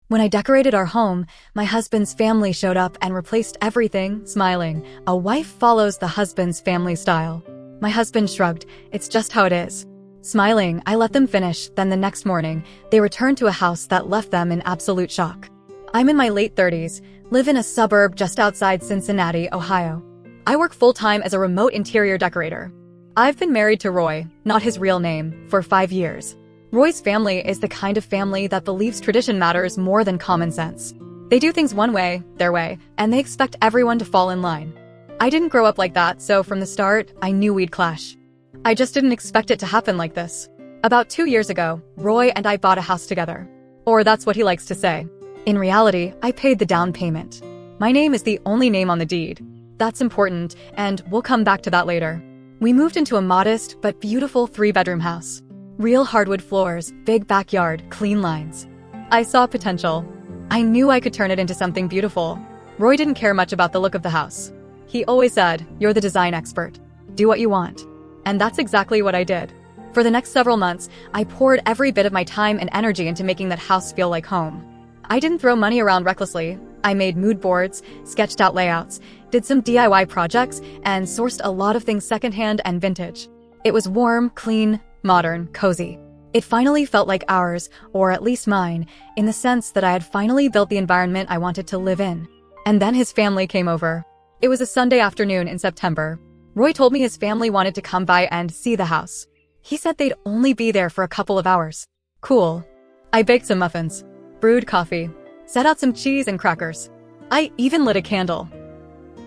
When I decorated our home, my husband's family showed up and replaced everything, smiling. A wife follows the husband's family style. My husband shrugged. It's just how it is. Smiling, I let them finish, then the next morning, they returned to a house that left them in absolute shock. I'm in my late 30s, live in a suburb just outside Cincinnati, Ohio. I work full-time as a remote interior decorator. I've been married to Roy, not his real name, for 5 years. Roy's family is the kind of family that believes tradition matters more than common sense. They do things one way, their way, and they expect everyone to fall in line. I didn't grow up like that, so from the start, I knew we'd clash. I just didn't expect it to happen like this. About 2 years ago, Roy and I bought a house together. Or that's what he likes to say. In reality, I paid the down payment. My name is the only name on the deed. That's important, and we'll come back to that later. We moved into a modest but beautiful 3-bedroom house. Real hardwood floors, big backyard, clean lines. I saw potential. I knew I could turn it into something beautiful. Roy didn't care much about the look of the house. He always said, "You're the design expert. Do what you want." And that's exactly what I did. For the next several months, I poured every bit of my time and energy into making that house feel like home. I didn't throw money around recklessly. I made mood boards, sketched out layouts, did some DIY projects, and sourced a lot of things secondhand and vintage. It was warm, clean, modern, cozy. It finally felt like ours, or at least mine, in the sense that I had finally built the environment I wanted to live in. And then his family came over. It was a Sunday afternoon in September. Roy told me his family wanted to come by and see the house. He said they'd only be there for a couple of hours. Cool. I baked some muffins, brewed coffee, set out some cheese and crackers. I even lit a candle.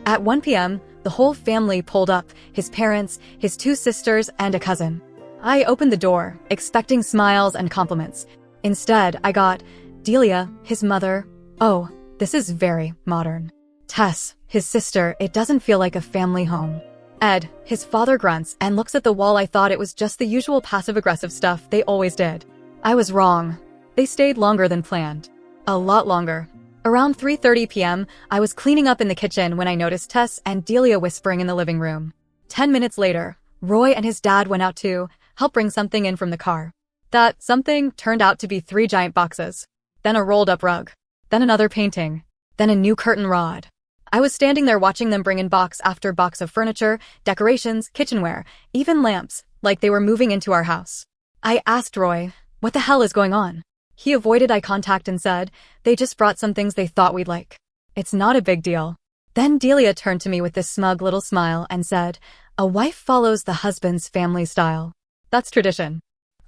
At 1 p.m., the whole family pulled up, his parents, his 2 sisters, and a cousin. I opened the door, expecting smiles and compliments. Instead, I got Delia, his mother. Oh, this is very modern. Tess, his sister. It doesn't feel like a family home. Ed, his father, grunts and looks at the wall. I thought it was just the usual passive-aggressive stuff they always did. I was wrong. They stayed longer than planned. A lot longer. Around 3:30 p.m., I was cleaning up in the kitchen when I noticed Tess and Delia whispering in the living room. 10 minutes later, Roy and his dad went out to help bring something in from the car. That something turned out to be 3 giant boxes. Then a rolled-up rug. Then another painting. Then a new curtain rod. I was standing there watching them bring in box after box of furniture, decorations, kitchenware, even lamps, like they were moving into our house. I asked Roy, "What the hell is going on?" He avoided eye contact and said, "They just brought some things they thought we'd like. It's not a big deal." Then Delia turned to me with this smug little smile and said, "A wife follows the husband's family style. That's tradition."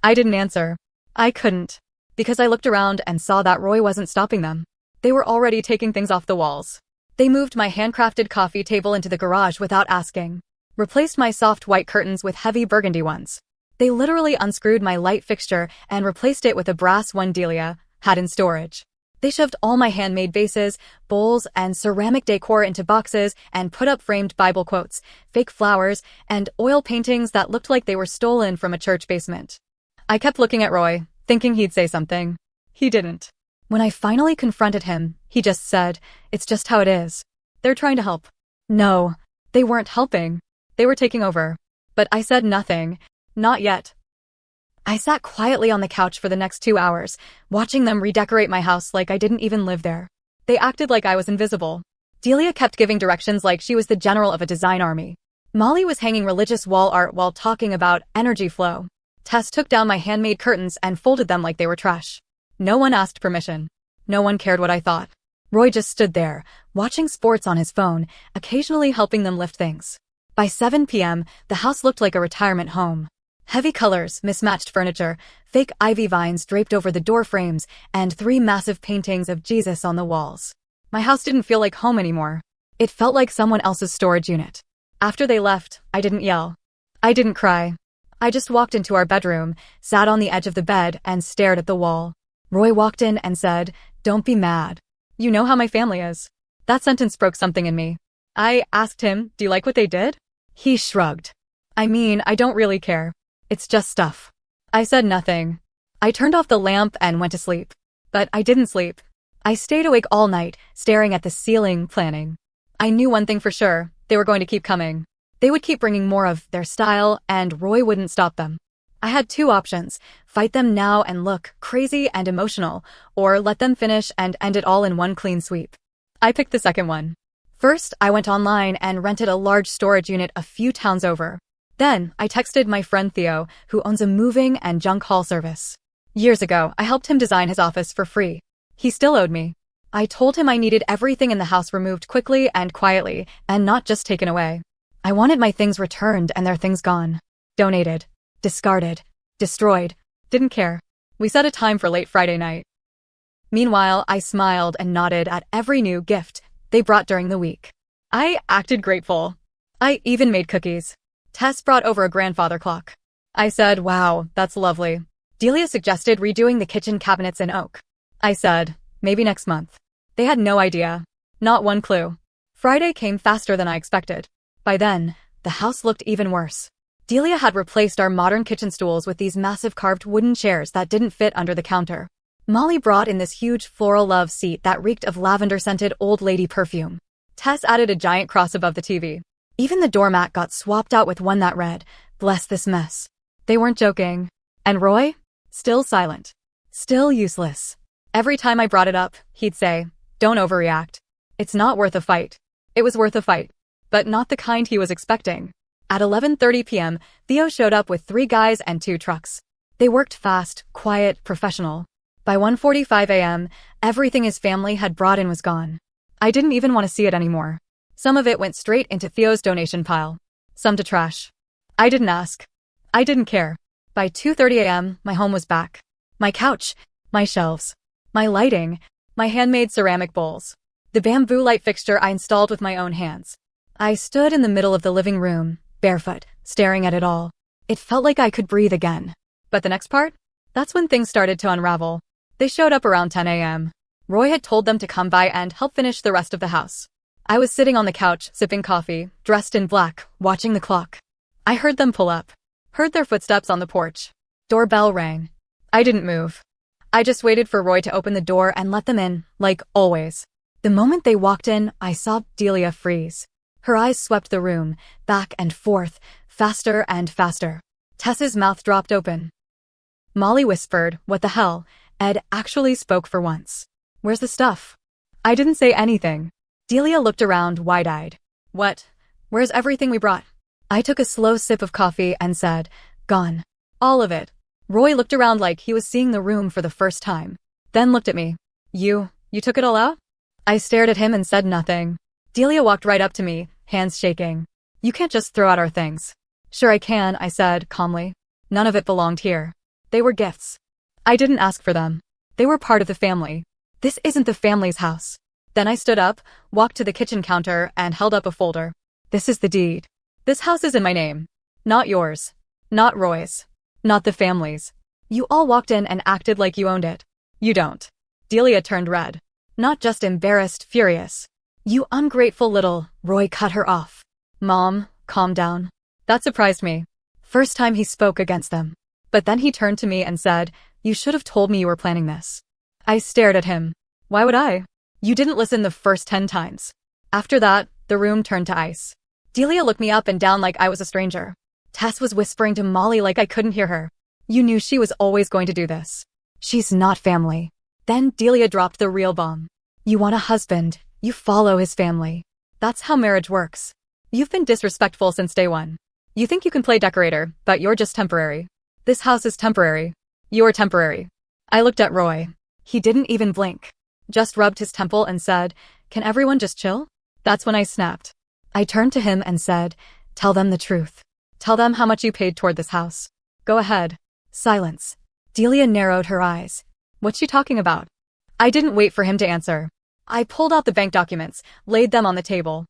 I didn't answer. I couldn't. Because I looked around and saw that Roy wasn't stopping them. They were already taking things off the walls. They moved my handcrafted coffee table into the garage without asking. Replaced my soft white curtains with heavy burgundy ones. They literally unscrewed my light fixture and replaced it with a brass one Delia had in storage. They shoved all my handmade vases, bowls, and ceramic decor into boxes and put up framed Bible quotes, fake flowers, and oil paintings that looked like they were stolen from a church basement. I kept looking at Roy, thinking he'd say something. He didn't. When I finally confronted him, he just said, "It's just how it is. They're trying to help." No, they weren't helping. They were taking over. But I said nothing. Not yet. I sat quietly on the couch for the next 2 hours, watching them redecorate my house like I didn't even live there. They acted like I was invisible. Delia kept giving directions like she was the general of a design army. Molly was hanging religious wall art while talking about energy flow. Tess took down my handmade curtains and folded them like they were trash. No one asked permission. No one cared what I thought. Roy just stood there, watching sports on his phone, occasionally helping them lift things. By 7 p.m., the house looked like a retirement home. Heavy colors, mismatched furniture, fake ivy vines draped over the door frames, and 3 massive paintings of Jesus on the walls. My house didn't feel like home anymore. It felt like someone else's storage unit. After they left, I didn't yell. I didn't cry. I just walked into our bedroom, sat on the edge of the bed, and stared at the wall. Roy walked in and said, "Don't be mad. You know how my family is." That sentence broke something in me. I asked him, "Do you like what they did?" He shrugged. "I mean, I don't really care. It's just stuff." I said nothing. I turned off the lamp and went to sleep. But I didn't sleep. I stayed awake all night, staring at the ceiling, planning. I knew one thing for sure. They were going to keep coming. They would keep bringing more of their style, and Roy wouldn't stop them. I had two options: fight them now and look crazy and emotional, or let them finish and end it all in one clean sweep. I picked the second one. First, I went online and rented a large storage unit a few towns over. Then, I texted my friend Theo, who owns a moving and junk haul service. Years ago, I helped him design his office for free. He still owed me. I told him I needed everything in the house removed quickly and quietly, and not just taken away. I wanted my things returned and their things gone. Donated. Discarded. Destroyed. Didn't care. We set a time for late Friday night. Meanwhile, I smiled and nodded at every new gift they brought during the week. I acted grateful. I even made cookies. Tess brought over a grandfather clock. I said, "Wow, that's lovely." Delia suggested redoing the kitchen cabinets in oak. I said, "Maybe next month." They had no idea. Not one clue. Friday came faster than I expected. By then, the house looked even worse. Delia had replaced our modern kitchen stools with these massive carved wooden chairs that didn't fit under the counter. Molly brought in this huge floral love seat that reeked of lavender-scented old lady perfume. Tess added a giant cross above the TV. Even the doormat got swapped out with one that read, "Bless this mess." They weren't joking. And Roy? Still silent. Still useless. Every time I brought it up, he'd say, "Don't overreact. It's not worth a fight." It was worth a fight. But not the kind he was expecting. At 11:30 p.m., Theo showed up with 3 guys and 2 trucks. They worked fast, quiet, professional. By 1:45 a.m., everything his family had brought in was gone. I didn't even want to see it anymore. Some of it went straight into Theo's donation pile. Some to trash. I didn't ask. I didn't care. By 2:30 a.m., my home was back. My couch, my shelves, my lighting, my handmade ceramic bowls. The bamboo light fixture I installed with my own hands. I stood in the middle of the living room, barefoot, staring at it all. It felt like I could breathe again. But the next part? That's when things started to unravel. They showed up around 10 a.m. Roy had told them to come by and help finish the rest of the house. I was sitting on the couch, sipping coffee, dressed in black, watching the clock. I heard them pull up. Heard their footsteps on the porch. Doorbell rang. I didn't move. I just waited for Roy to open the door and let them in, like always. The moment they walked in, I saw Delia freeze. Her eyes swept the room, back and forth, faster and faster. Tess's mouth dropped open. Molly whispered, "What the hell?" Ed actually spoke for once. "Where's the stuff?" I didn't say anything. Delia looked around wide-eyed. "What? Where's everything we brought?" I took a slow sip of coffee and said, "Gone. All of it." Roy looked around like he was seeing the room for the first time. Then looked at me. You took it all out?" I stared at him and said nothing. Delia walked right up to me, hands shaking. "You can't just throw out our things." "Sure I can," I said, calmly. "None of it belonged here. They were gifts. I didn't ask for them. They were part of the family. This isn't the family's house." Then I stood up, walked to the kitchen counter, and held up a folder. "This is the deed. This house is in my name. Not yours. Not Roy's. Not the family's. You all walked in and acted like you owned it. You don't." Delia turned red. Not just embarrassed, furious. "You ungrateful little..." Roy cut her off. "Mom, calm down." That surprised me. First time he spoke against them. But then he turned to me and said, "You should have told me you were planning this." I stared at him. "Why would I? You didn't listen the first 10 times. After that, the room turned to ice. Delia looked me up and down like I was a stranger. Tess was whispering to Molly like I couldn't hear her. "You knew she was always going to do this. She's not family." Then Delia dropped the real bomb. "You want a husband, you follow his family. That's how marriage works. You've been disrespectful since day one. You think you can play decorator, but you're just temporary. This house is temporary. You're temporary." I looked at Roy. He didn't even blink. Just rubbed his temple and said, "Can everyone just chill?" That's when I snapped. I turned to him and said, "Tell them the truth. Tell them how much you paid toward this house. Go ahead." Silence. Delia narrowed her eyes. "What's she talking about?" I didn't wait for him to answer. I pulled out the bank documents, laid them on the table.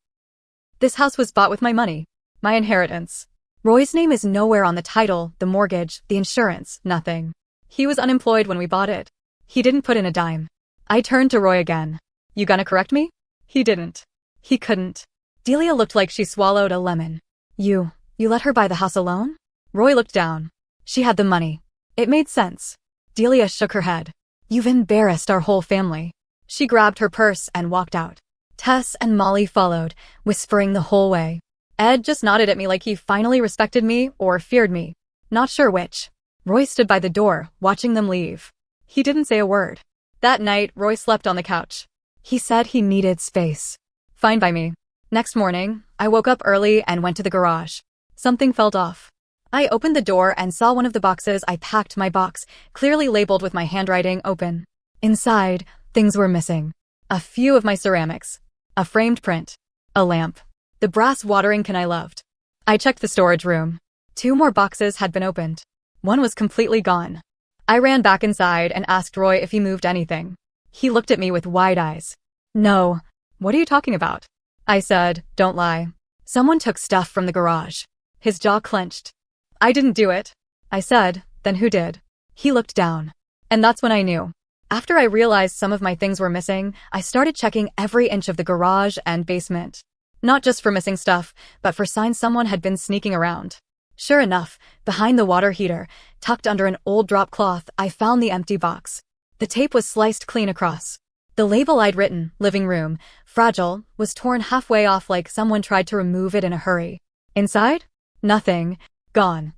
This house was bought with my money. My inheritance. Roy's name is nowhere on the title, the mortgage, the insurance, nothing. He was unemployed when we bought it. He didn't put in a dime. I turned to Roy again. "You gonna correct me?" He didn't. He couldn't. Delia looked like she swallowed a lemon. You let her buy the house alone?" Roy looked down. "She had the money. It made sense." Delia shook her head. "You've embarrassed our whole family." She grabbed her purse and walked out. Tess and Molly followed, whispering the whole way. Ed just nodded at me like he finally respected me or feared me. Not sure which. Roy stood by the door, watching them leave. He didn't say a word. That night, Roy slept on the couch. He said he needed space. Fine by me. Next morning, I woke up early and went to the garage. Something felt off. I opened the door and saw one of the boxes. I packed my box, clearly labeled with my handwriting, open. Inside, things were missing. A few of my ceramics. A framed print. A lamp. The brass watering can I loved. I checked the storage room. 2 more boxes had been opened. One was completely gone. I ran back inside and asked Roy if he moved anything. He looked at me with wide eyes. No. What are you talking about? I said, don't lie. Someone took stuff from the garage. His jaw clenched. I didn't do it. I said, then who did? He looked down. And that's when I knew. After I realized some of my things were missing, I started checking every inch of the garage and basement. Not just for missing stuff, but for signs someone had been sneaking around. Sure enough, behind the water heater, tucked under an old drop cloth, I found the empty box. The tape was sliced clean across. The label I'd written, living room, fragile, was torn halfway off like someone tried to remove it in a hurry. Inside? Nothing. Gone.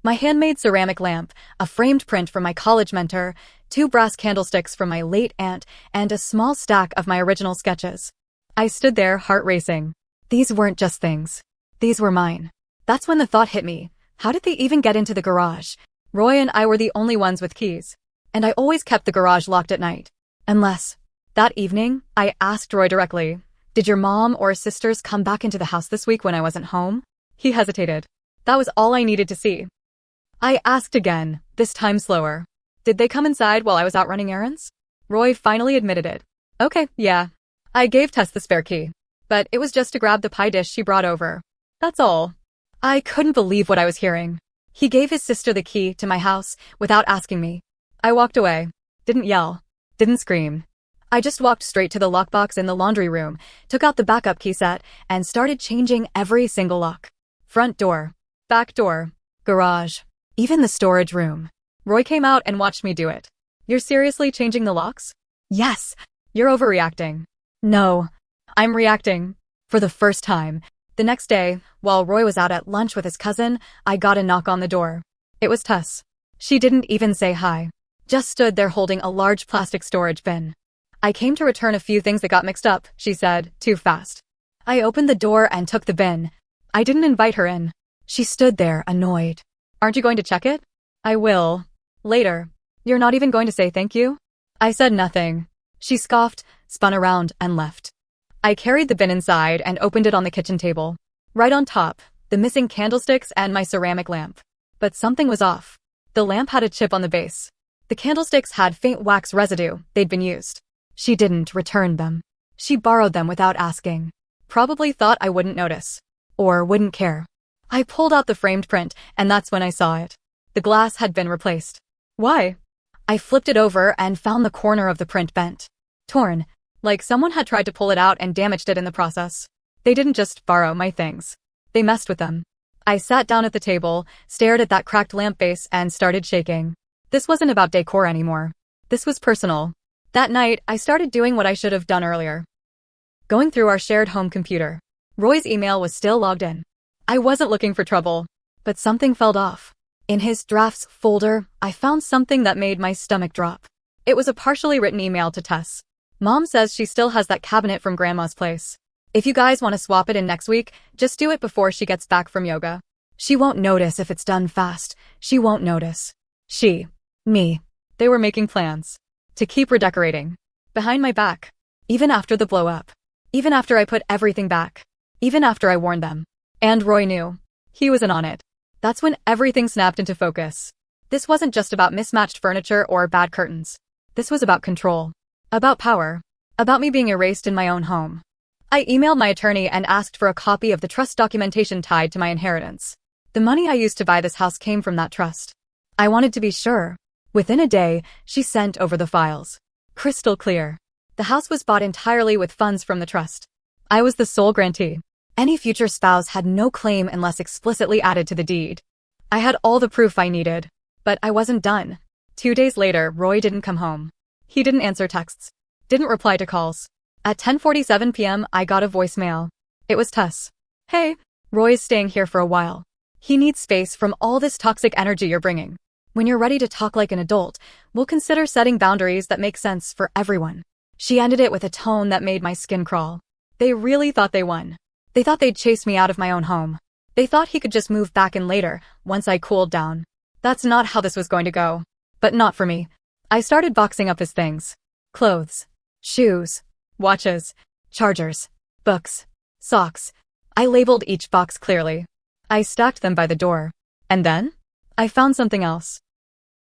My handmade ceramic lamp, a framed print from my college mentor, 2 brass candlesticks from my late aunt, and a small stack of my original sketches. I stood there, heart racing. These weren't just things. These were mine. That's when the thought hit me. How did they even get into the garage? Roy and I were the only ones with keys. And I always kept the garage locked at night. Unless, that evening, I asked Roy directly, did your mom or sisters come back into the house this week when I wasn't home? He hesitated. That was all I needed to see. I asked again, this time slower. Did they come inside while I was out running errands? Roy finally admitted it. Okay, yeah. I gave Tess the spare key. But it was just to grab the pie dish she brought over. That's all. I couldn't believe what I was hearing. He gave his sister the key to my house without asking me. I walked away. Didn't yell. Didn't scream. I just walked straight to the lockbox in the laundry room, took out the backup key set, and started changing every single lock. Front door. Back door. Garage. Even the storage room. Roy came out and watched me do it. You're seriously changing the locks? Yes. You're overreacting. No. I'm reacting. For the first time. The next day, while Roy was out at lunch with his cousin, I got a knock on the door. It was Tess. She didn't even say hi. Just stood there holding a large plastic storage bin. I came to return a few things that got mixed up, she said, too fast. I opened the door and took the bin. I didn't invite her in. She stood there, annoyed. Aren't you going to check it? I will. Later. You're not even going to say thank you? I said nothing. She scoffed, spun around, and left. I carried the bin inside and opened it on the kitchen table. Right on top, the missing candlesticks and my ceramic lamp. But something was off. The lamp had a chip on the base. The candlesticks had faint wax residue. They'd been used. She didn't return them. She borrowed them without asking. Probably thought I wouldn't notice. Or wouldn't care. I pulled out the framed print, and that's when I saw it. The glass had been replaced. Why? I flipped it over and found the corner of the print bent. Torn. Like someone had tried to pull it out and damaged it in the process. They didn't just borrow my things. They messed with them. I sat down at the table, stared at that cracked lamp base, and started shaking. This wasn't about decor anymore. This was personal. That night, I started doing what I should have done earlier. Going through our shared home computer. Roy's email was still logged in. I wasn't looking for trouble, but something felt off. In his drafts folder, I found something that made my stomach drop. It was a partially written email to Tess. Mom says she still has that cabinet from Grandma's place. If you guys want to swap it in next week, just do it before she gets back from yoga. She won't notice if it's done fast. She won't notice. Me. They were making plans. To keep redecorating. Behind my back. Even after the blow-up. Even after I put everything back. Even after I warned them. And Roy knew. He was in on it. That's when everything snapped into focus. This wasn't just about mismatched furniture or bad curtains. This was about control. About power. About me being erased in my own home. I emailed my attorney and asked for a copy of the trust documentation tied to my inheritance. The money I used to buy this house came from that trust. I wanted to be sure. Within a day, she sent over the files. Crystal clear. The house was bought entirely with funds from the trust. I was the sole grantee. Any future spouse had no claim unless explicitly added to the deed. I had all the proof I needed. But I wasn't done. 2 days later, Roy didn't come home. He didn't answer texts. Didn't reply to calls. At 10:47 p.m., I got a voicemail. It was Tess. Hey, Roy is staying here for a while. He needs space from all this toxic energy you're bringing. When you're ready to talk like an adult, we'll consider setting boundaries that make sense for everyone. She ended it with a tone that made my skin crawl. They really thought they won. They thought they'd chase me out of my own home. They thought he could just move back in later, once I cooled down. That's not how this was going to go. But not for me. I started boxing up his things. Clothes, shoes, watches, chargers, books, socks. I labeled each box clearly. I stacked them by the door. And then? I found something else.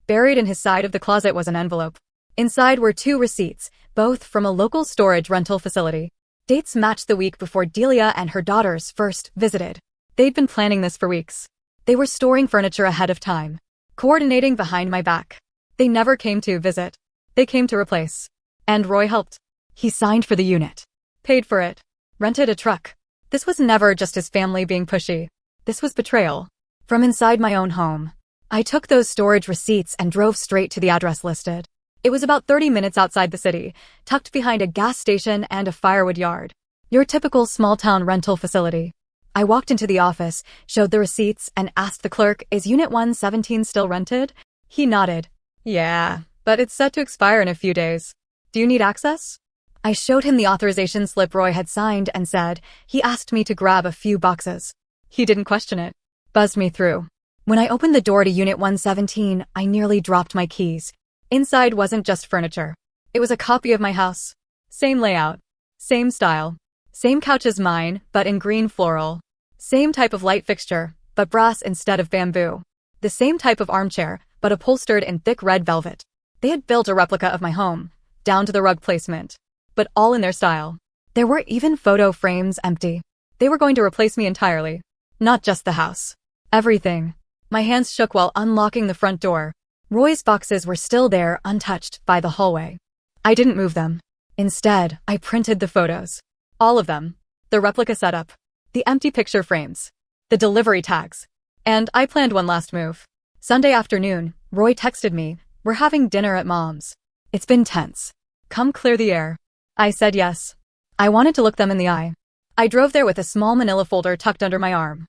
Buried in his side of the closet was an envelope. Inside were 2 receipts, both from a local storage rental facility. Dates matched the week before Delia and her daughters first visited. They'd been planning this for weeks. They were storing furniture ahead of time, coordinating behind my back. They never came to visit. They came to replace. And Roy helped. He signed for the unit. Paid for it. Rented a truck. This was never just his family being pushy. This was betrayal. From inside my own home, I took those storage receipts and drove straight to the address listed. It was about 30 minutes outside the city, tucked behind a gas station and a firewood yard. Your typical small-town rental facility. I walked into the office, showed the receipts, and asked the clerk, "Is Unit 117 still rented?" He nodded. "Yeah, but it's set to expire in a few days. Do you need access?" I showed him the authorization slip Roy had signed and said he asked me to grab a few boxes. He didn't question it. Buzzed me through. When I opened the door to Unit 117, I nearly dropped my keys. Inside wasn't just furniture. It was a copy of my house. Same layout. Same style. Same couch as mine, but in green floral. Same type of light fixture, but brass instead of bamboo. The same type of armchair, but upholstered in thick red velvet. They had built a replica of my home, down to the rug placement. But all in their style. There were even photo frames empty. They were going to replace me entirely. Not just the house. Everything. My hands shook while unlocking the front door. Roy's boxes were still there, untouched, by the hallway. I didn't move them. Instead, I printed the photos. All of them. The replica setup. The empty picture frames. The delivery tags. And I planned one last move. Sunday afternoon, Roy texted me, "We're having dinner at Mom's. It's been tense. Come clear the air." I said yes. I wanted to look them in the eye. I drove there with a small manila folder tucked under my arm.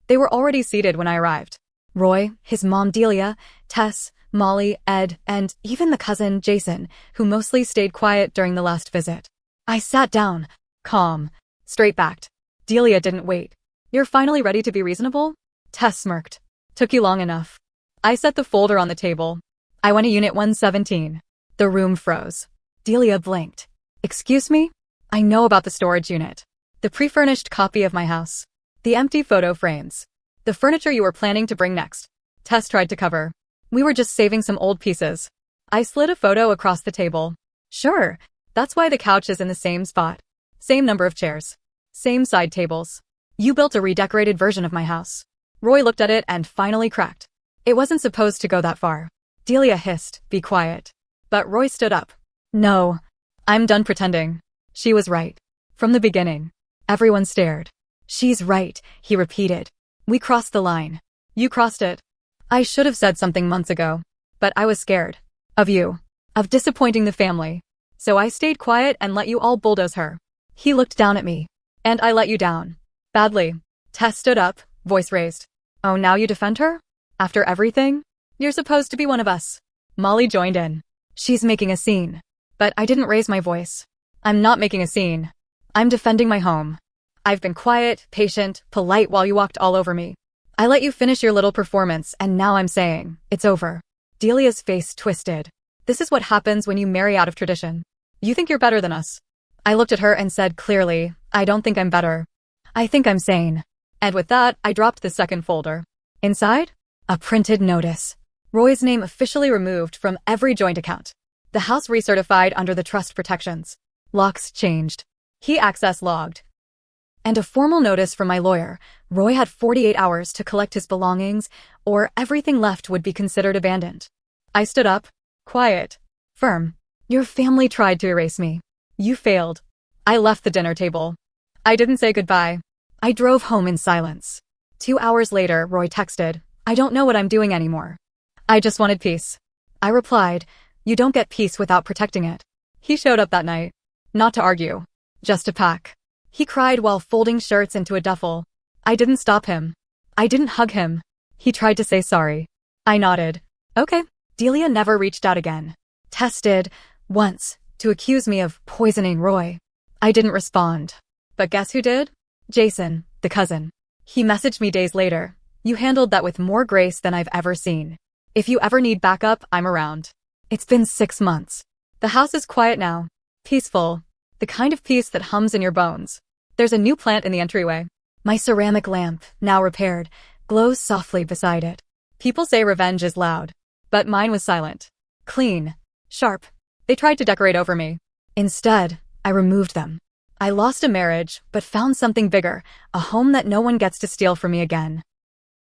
They were already seated when I arrived. Roy, his mom Delia, Tess, Molly, Ed, and even the cousin Jason, who mostly stayed quiet during the last visit. I sat down, calm, straight-backed. Delia didn't wait. "You're finally ready to be reasonable?" Tess smirked. "Took you long enough." I set the folder on the table. I went to Unit 117. The room froze. Delia blinked. "Excuse me? I know about the storage unit. The pre-furnished copy of my house. The empty photo frames. The furniture you were planning to bring next." Tess tried to cover. "We were just saving some old pieces." I slid a photo across the table. "Sure, that's why the couch is in the same spot. Same number of chairs. Same side tables. You built a redecorated version of my house." Roy looked at it and finally cracked. "It wasn't supposed to go that far." Delia hissed, "Be quiet." But Roy stood up. "No. I'm done pretending." She was right. From the beginning. Everyone stared. "She's right," he repeated. "We crossed the line. You crossed it." I should have said something months ago. But I was scared. Of you. Of disappointing the family. So I stayed quiet and let you all bulldoze her. He looked down at me. "And I let you down. Badly." Tess stood up, voice raised. "Oh, now you defend her? After everything? You're supposed to be one of us." Molly joined in. "She's making a scene." But I didn't raise my voice. "I'm not making a scene. I'm defending my home. I've been quiet, patient, polite while you walked all over me. I let you finish your little performance, and now I'm saying, it's over." Delia's face twisted. "This is what happens when you marry out of tradition. You think you're better than us." I looked at her and said clearly, "I don't think I'm better. I think I'm sane." And with that, I dropped the second folder. Inside? A printed notice. Roy's name officially removed from every joint account. The house recertified under the trust protections. Locks changed. Key access logged. And a formal notice from my lawyer. Roy had 48 hours to collect his belongings, or everything left would be considered abandoned. I stood up, quiet, firm. "Your family tried to erase me. You failed." I left the dinner table. I didn't say goodbye. I drove home in silence. 2 hours later, Roy texted, "I don't know what I'm doing anymore. I just wanted peace." I replied, "You don't get peace without protecting it." He showed up that night. Not to argue. Just to pack. He cried while folding shirts into a duffel. I didn't stop him. I didn't hug him. He tried to say sorry. I nodded. Okay. Delia never reached out again. Tested once to accuse me of poisoning Roy. I didn't respond. But guess who did? Jason, the cousin. He messaged me days later. You handled that with more grace than I've ever seen. If you ever need backup, I'm around. It's been 6 months. The house is quiet now. Peaceful. The kind of peace that hums in your bones. There's a new plant in the entryway. My ceramic lamp, now repaired, glows softly beside it. People say revenge is loud. But mine was silent. Clean. Sharp. They tried to decorate over me. Instead, I removed them. I lost a marriage, but found something bigger, a home that no one gets to steal from me again.